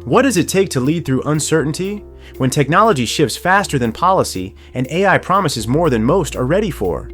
What does it take to lead through uncertainty? When technology shifts faster than policy and AI promises more than most are ready for.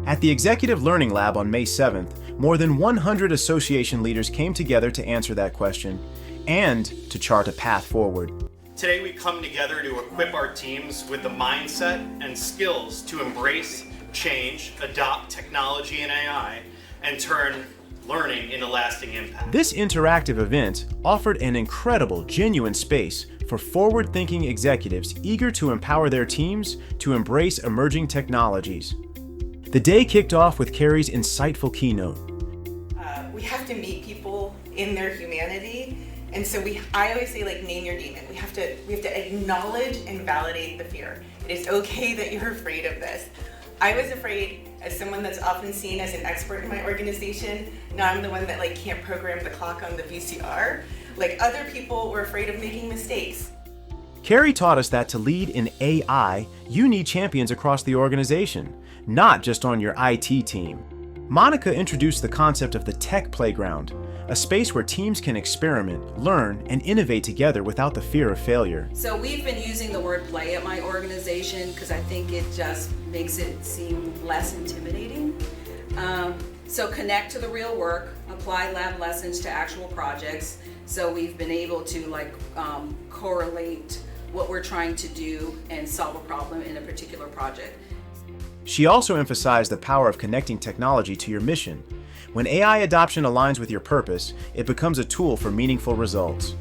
At the Executive Learning Lab on May 7th, more than 100 association leaders came together to answer that question and to chart a path forward. Today we come together to equip our teams with the mindset and skills to embrace change, adopt technology and AI, and turn learning into lasting impact. This interactive event offered an incredible, genuine space for forward-thinking executives eager to empower their teams to embrace emerging technologies. The day kicked off with Kerri's insightful keynote. We have to meet people in their humanity, and so I always say, like, name your demon. We have to acknowledge and validate the fear. It is okay that you're afraid of this. I was afraid as someone that's often seen as an expert in my organization. Now I'm the one that can't program the clock on the VCR. Other people were afraid of making mistakes. Kerri taught us that to lead in AI, you need champions across the organization, not just on your IT team. Monica introduced the concept of the tech playground, a space where teams can experiment, learn, and innovate together without the fear of failure. So we've been using the word play at my organization because I think it just makes it seem less intimidating. So connect to the real work, apply lab lessons to actual projects. So we've been able to correlate what we're trying to do and solve a problem in a particular project. She also emphasized the power of connecting technology to your mission. When AI adoption aligns with your purpose, it becomes a tool for meaningful results.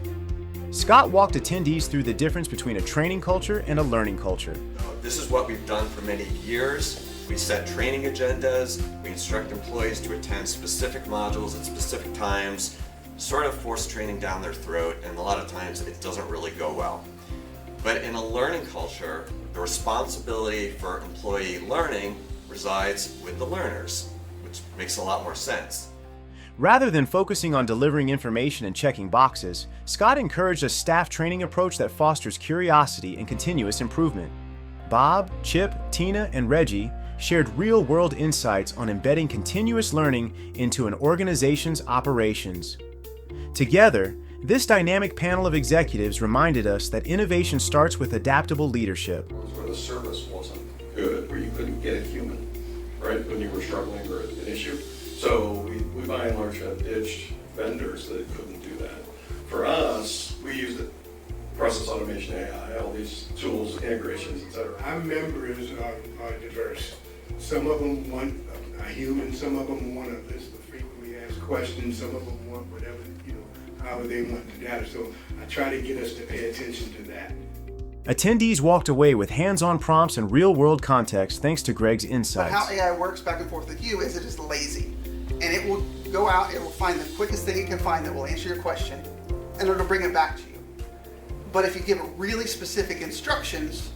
Scott walked attendees through the difference between a training culture and a learning culture. This is what we've done for many years. We set training agendas, we instruct employees to attend specific modules at specific times, sort of force training down their throat, and a lot of times it doesn't really go well. But in a learning culture, the responsibility for employee learning resides with the learners, which makes a lot more sense. Rather than focusing on delivering information and checking boxes, Scott encouraged a staff training approach that fosters curiosity and continuous improvement. Bob, Chip, Tina, and Reggie shared real-world insights on embedding continuous learning into an organization's operations. Together, this dynamic panel of executives reminded us that innovation starts with adaptable leadership. Where the service wasn't good, where you couldn't get a human, right, when you were struggling or an issue. So we by and large had ditched vendors that couldn't do that. For us, we used it. Process automation, AI, all these tools, integrations, etc. Our members are diverse. Some of them want a human, some of them want a list of frequently asked questions, some of them want whatever, however they want the data. So I try to get us to pay attention to that. Attendees walked away with hands-on prompts and real-world context thanks to Greg's But insights. how AI works back and forth with you is it is lazy. And it will go out, it will find the quickest thing it can find that will answer your question, and it'll bring it back to you. But if you give it really specific instructions,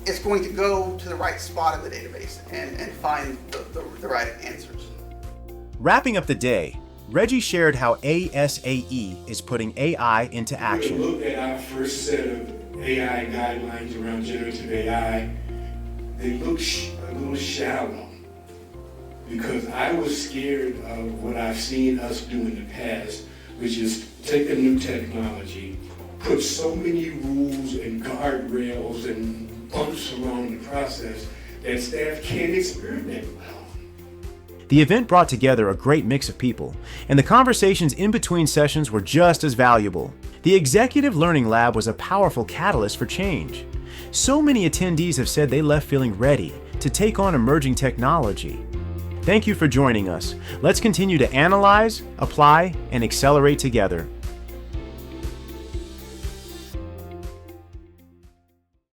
it's going to go to the right spot in the database and find the right answers. Wrapping up the day, Reggie shared how ASAE is putting AI into We action. looked at our first set of AI guidelines around generative AI. They look a little shallow because I was scared of what I've seen us do in the past, which is take a new technology, put so many rules and guardrails and bumps along the process that staff can't experiment well. The event brought together a great mix of people, and the conversations in between sessions were just as valuable. The Executive Learning Lab was a powerful catalyst for change. So many attendees have said they left feeling ready to take on emerging technology. Thank you for joining us. Let's continue to analyze, apply, and accelerate together.